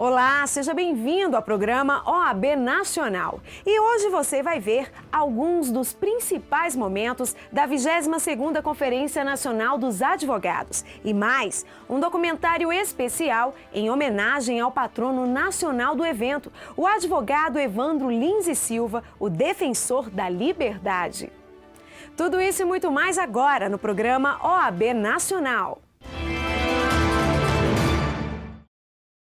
Olá, seja bem-vindo ao programa OAB Nacional. E hoje você vai ver alguns dos principais momentos da 22ª Conferência Nacional dos Advogados. E mais, um documentário especial em homenagem ao patrono nacional do evento, o advogado Evandro Lins e Silva, o defensor da liberdade. Tudo isso e muito mais agora no programa OAB Nacional.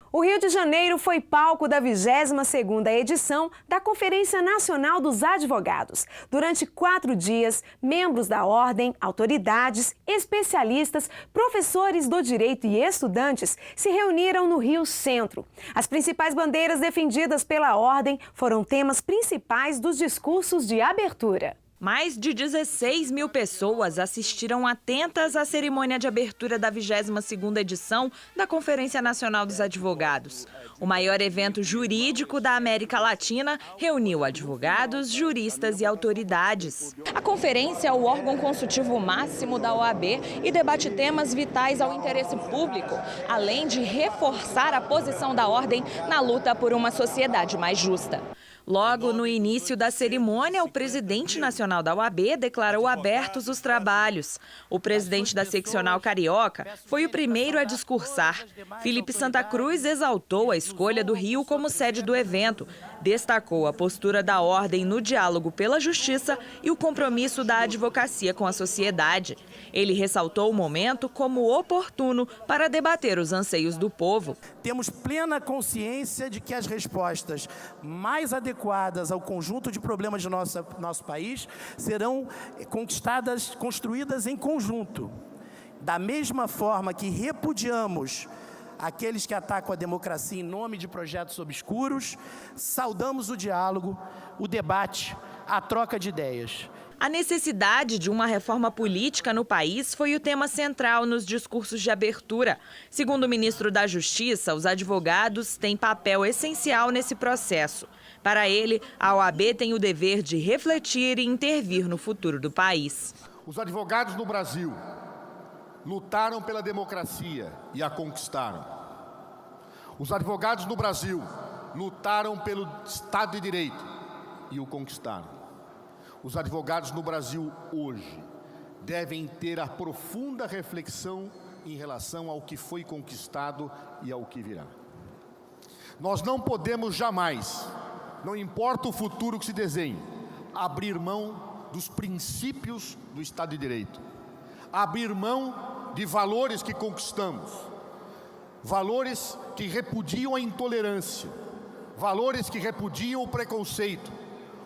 O Rio de Janeiro foi palco da 22ª edição da Conferência Nacional dos Advogados. Durante 4 dias, membros da ordem, autoridades, especialistas, professores do direito e estudantes se reuniram no Rio Centro. As principais bandeiras defendidas pela ordem foram temas principais dos discursos de abertura. Mais de 16 mil pessoas assistiram atentas à cerimônia de abertura da 22ª edição da Conferência Nacional dos Advogados. O maior evento jurídico da América Latina reuniu advogados, juristas e autoridades. A conferência é o órgão consultivo máximo da OAB e debate temas vitais ao interesse público, além de reforçar a posição da ordem na luta por uma sociedade mais justa. Logo no início da cerimônia, o presidente nacional da OAB declarou abertos os trabalhos. O presidente da seccional carioca foi o primeiro a discursar. Felipe Santa Cruz exaltou a escolha do Rio como sede do evento, destacou a postura da ordem no diálogo pela justiça e o compromisso da advocacia com a sociedade. Ele ressaltou o momento como oportuno para debater os anseios do povo. Temos plena consciência de que as respostas mais adequadas ao conjunto de problemas de nosso país serão construídas em conjunto. Da mesma forma que repudiamos aqueles que atacam a democracia em nome de projetos obscuros, saudamos o diálogo, o debate, a troca de ideias. A necessidade de uma reforma política no país foi o tema central nos discursos de abertura. Segundo o ministro da Justiça, os advogados têm papel essencial nesse processo. Para ele, a OAB tem o dever de refletir e intervir no futuro do país. Os advogados no Brasil lutaram pela democracia e a conquistaram. Os advogados no Brasil lutaram pelo Estado de Direito e o conquistaram. Os advogados no Brasil hoje devem ter a profunda reflexão em relação ao que foi conquistado e ao que virá. Nós não podemos jamais, não importa o futuro que se desenhe, abrir mão dos princípios do Estado de Direito, abrir mão de valores que conquistamos, valores que repudiam a intolerância, valores que repudiam o preconceito,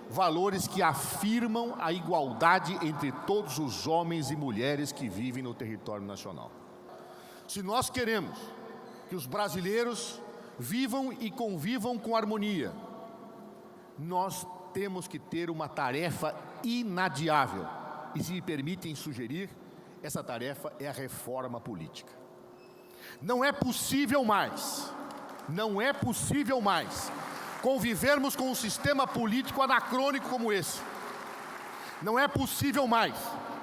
valores que afirmam a igualdade entre todos os homens e mulheres que vivem no território nacional. Se nós queremos que os brasileiros vivam e convivam com harmonia, nós temos que ter uma tarefa inadiável. E se me permitem sugerir, essa tarefa é a reforma política. Não é possível mais convivermos com um sistema político anacrônico como esse. Não é possível mais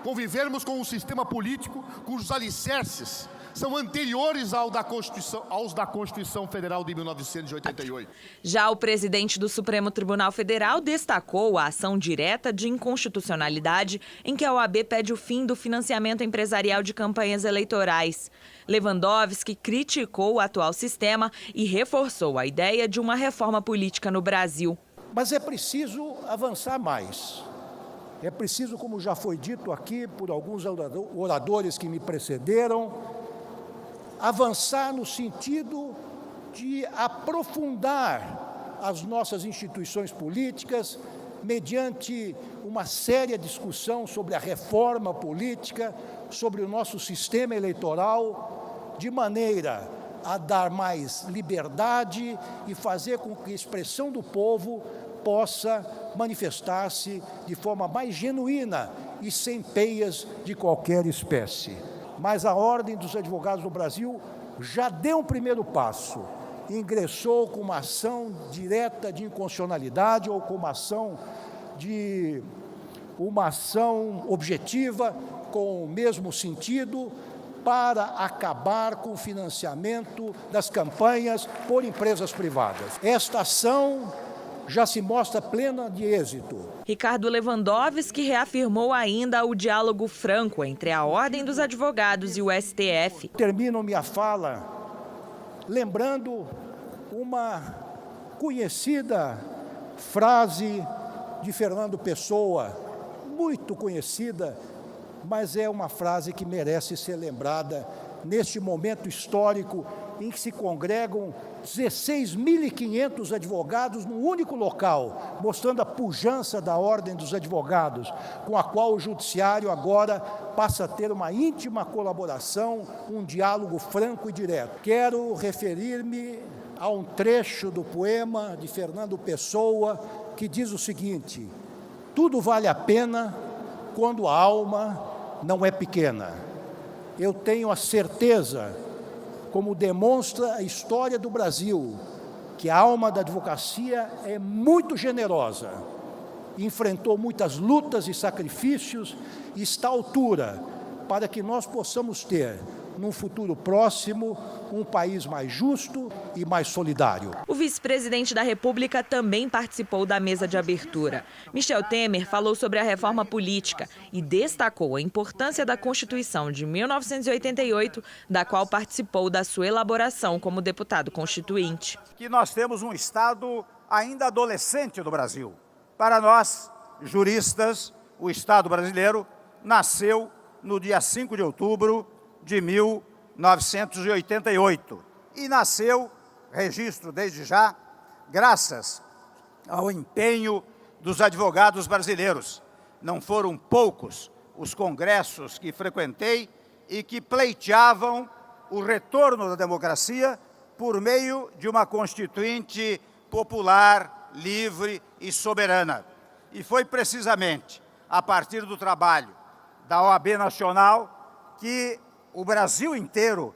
convivermos com um sistema político cujos alicerces são anteriores aos da Constituição Federal de 1988. Já o presidente do Supremo Tribunal Federal destacou a ação direta de inconstitucionalidade em que a OAB pede o fim do financiamento empresarial de campanhas eleitorais. Lewandowski criticou o atual sistema e reforçou a ideia de uma reforma política no Brasil. Mas é preciso avançar mais. É preciso, como já foi dito aqui por alguns oradores que me precederam, avançar no sentido de aprofundar as nossas instituições políticas mediante uma séria discussão sobre a reforma política, sobre o nosso sistema eleitoral, de maneira a dar mais liberdade e fazer com que a expressão do povo possa manifestar-se de forma mais genuína e sem peias de qualquer espécie. Mas a Ordem dos Advogados do Brasil já deu um primeiro passo, ingressou com uma ação direta de inconstitucionalidade ou com uma ação objetiva com o mesmo sentido para acabar com o financiamento das campanhas por empresas privadas. Esta ação já se mostra plena de êxito. Ricardo Lewandowski reafirmou ainda o diálogo franco entre a Ordem dos Advogados e o STF. Termino minha fala lembrando uma conhecida frase de Fernando Pessoa, muito conhecida, mas é uma frase que merece ser lembrada neste momento histórico em que se congregam 16.500 advogados num único local, mostrando a pujança da Ordem dos Advogados, com a qual o Judiciário agora passa a ter uma íntima colaboração, um diálogo franco e direto. Quero referir-me a um trecho do poema de Fernando Pessoa que diz o seguinte: tudo vale a pena quando a alma não é pequena. Eu tenho a certeza, como demonstra a história do Brasil, que a alma da advocacia é muito generosa, enfrentou muitas lutas e sacrifícios e está à altura para que nós possamos ter, num futuro próximo, um país mais justo e mais solidário. O vice-presidente da República também participou da mesa de abertura. Michel Temer falou sobre a reforma política e destacou a importância da Constituição de 1988, da qual participou da sua elaboração como deputado constituinte. Que nós temos um Estado ainda adolescente do Brasil. Para nós, juristas, o Estado brasileiro nasceu no dia 5 de outubro de 1988 e nasceu, registro desde já, graças ao empenho dos advogados brasileiros. Não foram poucos os congressos que frequentei e que pleiteavam o retorno da democracia por meio de uma Constituinte popular, livre e soberana. E foi precisamente a partir do trabalho da OAB Nacional que o Brasil inteiro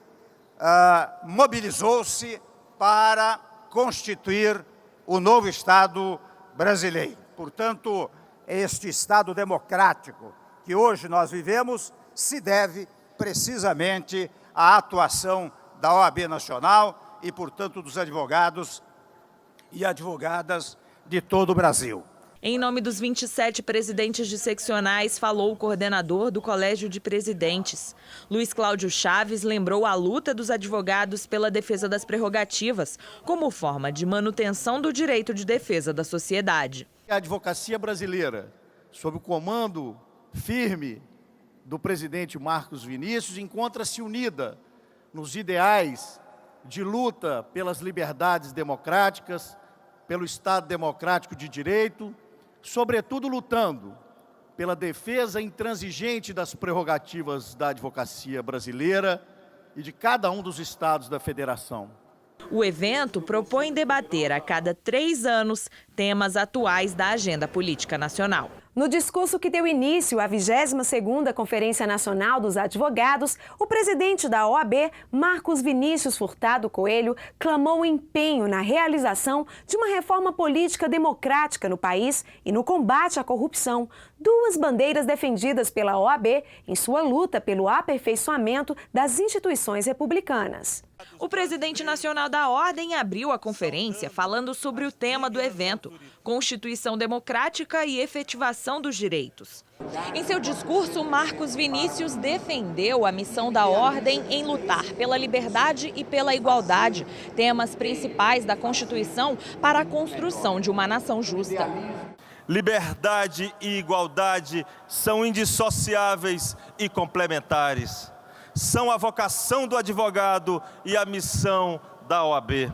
mobilizou-se para constituir o novo Estado brasileiro. Portanto, este Estado democrático que hoje nós vivemos se deve precisamente à atuação da OAB Nacional e, portanto, dos advogados e advogadas de todo o Brasil. Em nome dos 27 presidentes de seccionais, falou o coordenador do Colégio de Presidentes. Luiz Cláudio Chaves lembrou a luta dos advogados pela defesa das prerrogativas, como forma de manutenção do direito de defesa da sociedade. A advocacia brasileira, sob o comando firme do presidente Marcos Vinícius, encontra-se unida nos ideais de luta pelas liberdades democráticas, pelo Estado democrático de direito, sobretudo lutando pela defesa intransigente das prerrogativas da advocacia brasileira e de cada um dos estados da federação. O evento propõe debater a cada 3 anos temas atuais da agenda política nacional. No discurso que deu início à 22ª Conferência Nacional dos Advogados, o presidente da OAB, Marcos Vinícius Furtado Coelho, clamou empenho na realização de uma reforma política democrática no país e no combate à corrupção, 2 bandeiras defendidas pela OAB em sua luta pelo aperfeiçoamento das instituições republicanas. O presidente nacional da Ordem abriu a conferência falando sobre o tema do evento, Constituição Democrática e Efetivação dos Direitos. Em seu discurso, Marcos Vinícius defendeu a missão da Ordem em lutar pela liberdade e pela igualdade, temas principais da Constituição para a construção de uma nação justa. Liberdade e igualdade são indissociáveis e complementares. São a vocação do advogado e a missão da OAB.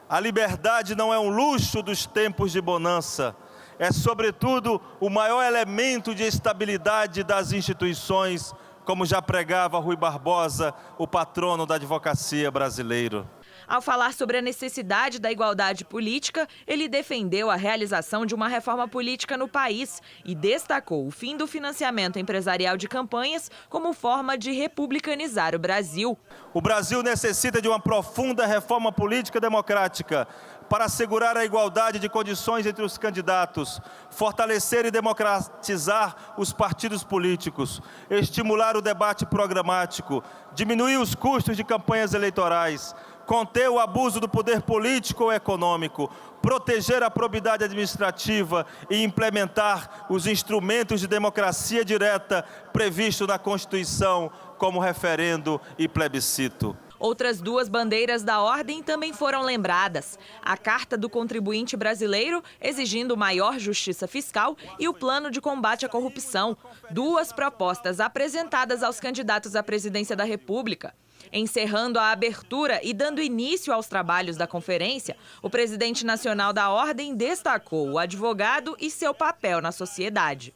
A liberdade não é um luxo dos tempos de bonança, é, sobretudo, o maior elemento de estabilidade das instituições, como já pregava Rui Barbosa, o patrono da advocacia brasileira. Ao falar sobre a necessidade da igualdade política, ele defendeu a realização de uma reforma política no país e destacou o fim do financiamento empresarial de campanhas como forma de republicanizar o Brasil. O Brasil necessita de uma profunda reforma política democrática para assegurar a igualdade de condições entre os candidatos, fortalecer e democratizar os partidos políticos, estimular o debate programático, diminuir os custos de campanhas eleitorais, conter o abuso do poder político ou econômico, proteger a probidade administrativa e implementar os instrumentos de democracia direta previstos na Constituição, como referendo e plebiscito. Outras duas bandeiras da ordem também foram lembradas. A Carta do Contribuinte Brasileiro, exigindo maior justiça fiscal, e o Plano de Combate à Corrupção, duas propostas apresentadas aos candidatos à presidência da República. Encerrando a abertura e dando início aos trabalhos da conferência, o presidente nacional da ordem destacou o advogado e seu papel na sociedade.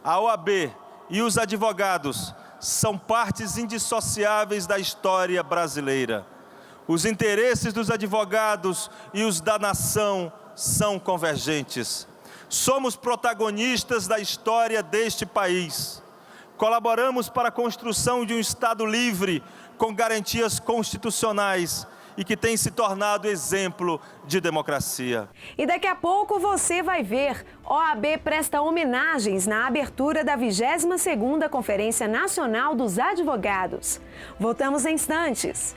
A OAB e os advogados são partes indissociáveis da história brasileira. Os interesses dos advogados e os da nação são convergentes. Somos protagonistas da história deste país. Colaboramos para a construção de um Estado livre, com garantias constitucionais e que tem se tornado exemplo de democracia. E daqui a pouco você vai ver. OAB presta homenagens na abertura da 22ª Conferência Nacional dos Advogados. Voltamos em instantes.